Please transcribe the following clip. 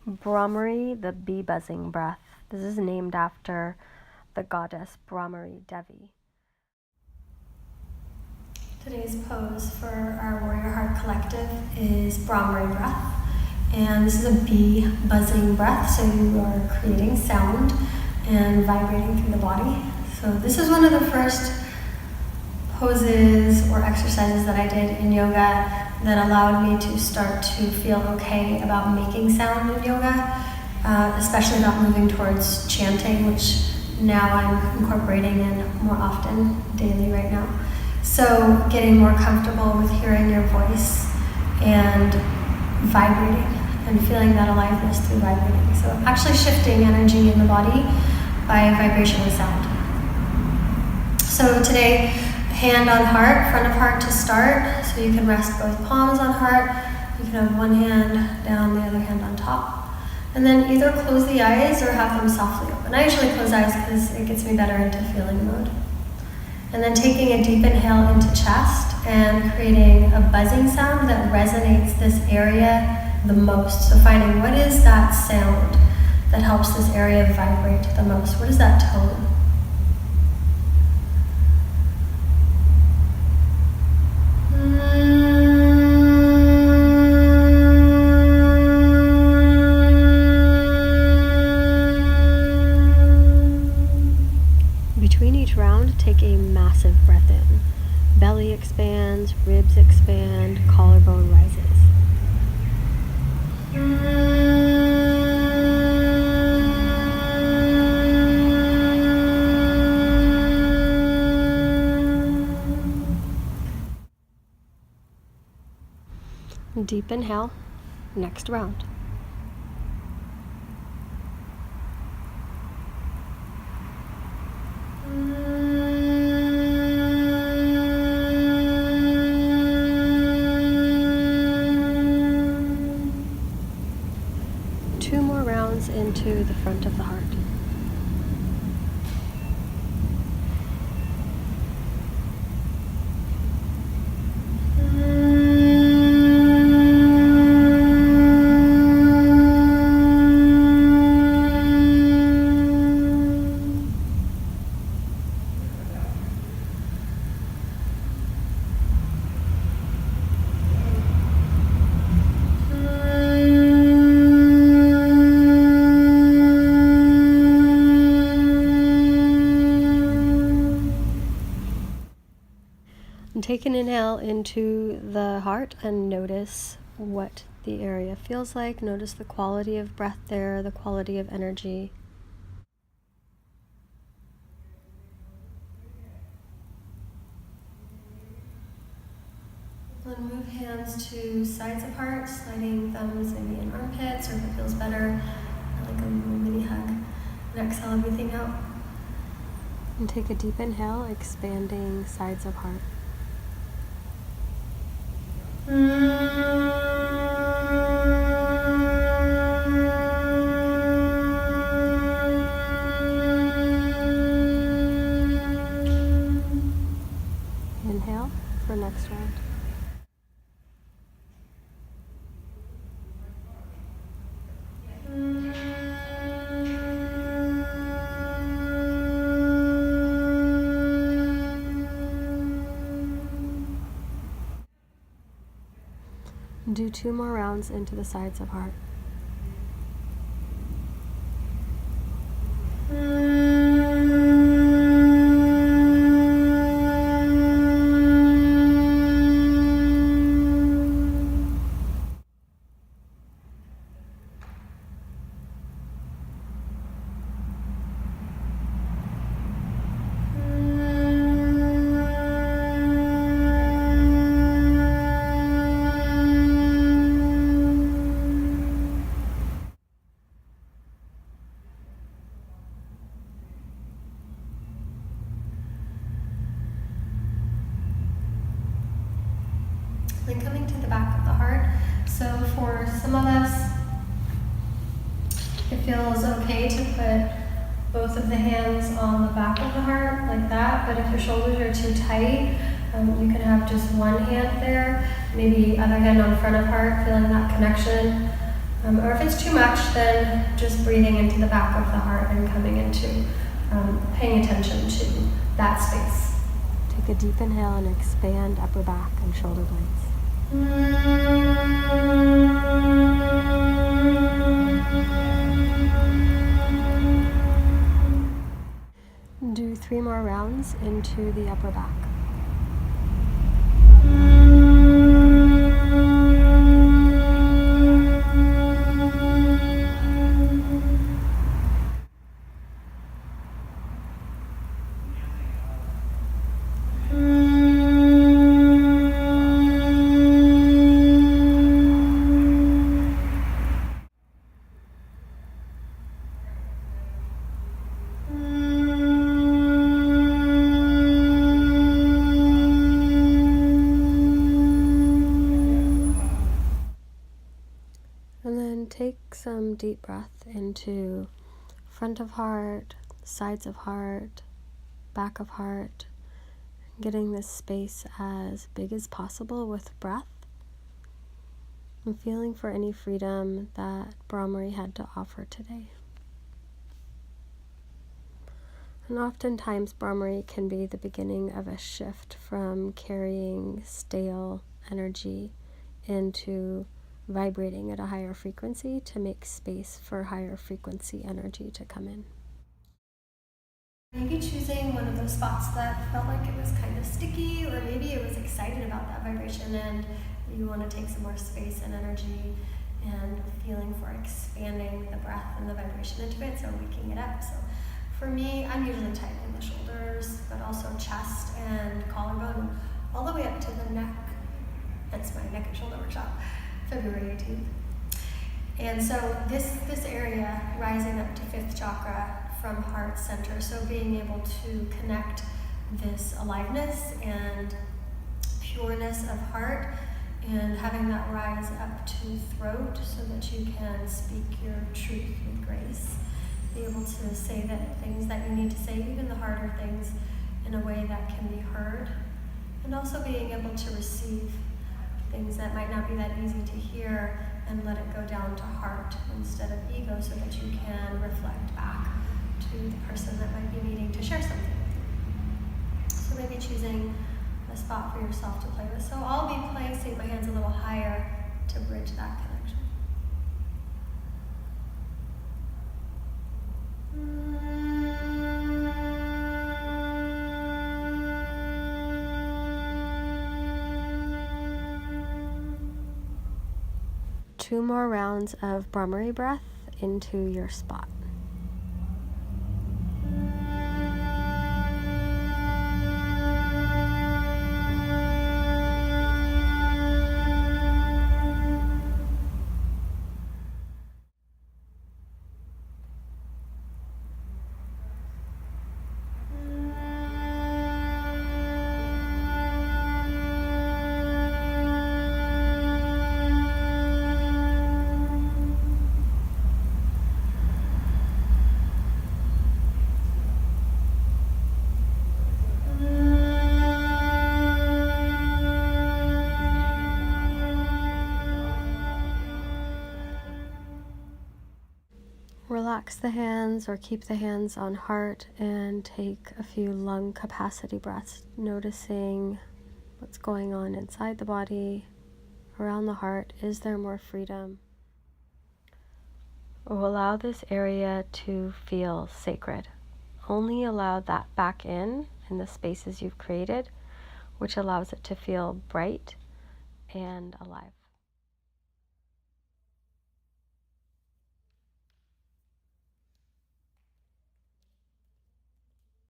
Brhamari, the bee buzzing breath. This is named after the goddess Brhamari Devi. Today's pose for our Warrior Heart Collective is Brhamari Breath. And this is a bee buzzing breath, so you are creating sound and vibrating through the body. So this is one of the first poses or exercises that I did in yoga that allowed me to start to feel okay about making sound in yoga, especially about moving towards chanting, which now I'm incorporating in more often daily right now. So getting more comfortable with hearing your voice and vibrating and feeling that aliveness through vibrating. So actually shifting energy in the body by vibration and sound. So today, hand on heart, front of heart to start. So you can rest both palms on heart. You can have one hand down, the other hand on top. And then either close the eyes or have them softly open. I usually close eyes because it gets me better into feeling mode. And then taking a deep inhale into chest and creating a buzzing sound that resonates this area the most. So finding what is that sound that helps this area vibrate the most? What is that tone? Between each round, take a massive breath in. Belly expands, ribs expand, collarbone rises. Deep inhale, next round. Two more rounds into the front of the heart. And take an inhale into the heart and notice what the area feels like. Notice the quality of breath there, the quality of energy. And move hands to sides apart, sliding thumbs maybe in armpits, or if it feels better, like a little mini hug. And exhale everything out. And take a deep inhale, expanding sides of heart. Inhale for next round. Do two more rounds into the sides of heart. Then coming to the back of the heart. So for some of us, it feels okay to put both of the hands on the back of the heart like that, but if your shoulders are too tight, you can have just one hand there, maybe other hand on front of heart, feeling that connection. Or if it's too much, then just breathing into the back of the heart and coming into paying attention to that space. Take a deep inhale and expand upper back and shoulder blades. Do 3 more rounds into the upper back. And then take some deep breath into front of heart, sides of heart, back of heart, getting this space as big as possible with breath. I'm feeling for any freedom that Bhramari had to offer today. And oftentimes Bhramari can be the beginning of a shift from carrying stale energy into vibrating at a higher frequency to make space for higher frequency energy to come in. Maybe choosing one of those spots that felt like it was kind of sticky, or maybe it was excited about that vibration and you want to take some more space and energy, and feeling for expanding the breath and the vibration into it, so waking it up. So for me, I'm usually tightening the shoulders, but also chest and collarbone, all the way up to the neck. That's my neck and shoulder workshop, February 18th. And so this area rising up to 5th chakra from heart center, so being able to connect this aliveness and pureness of heart and having that rise up to throat so that you can speak your truth with grace, be able to say the things that you need to say, even the harder things, in a way that can be heard, and also being able to receive things that might not be that easy to hear and let it go down to heart instead of ego, so that you can reflect back to the person that might be needing to share something with you. So maybe choosing a spot for yourself to play with. So I'll be placing my hands a little higher to bridge that connection. Two more rounds of Brhamari breath into your spot. Relax the hands or keep the hands on heart and take a few lung capacity breaths, noticing what's going on inside the body, around the heart. Is there more freedom? Allow this area to feel sacred. Only allow that back in the spaces you've created, which allows it to feel bright and alive.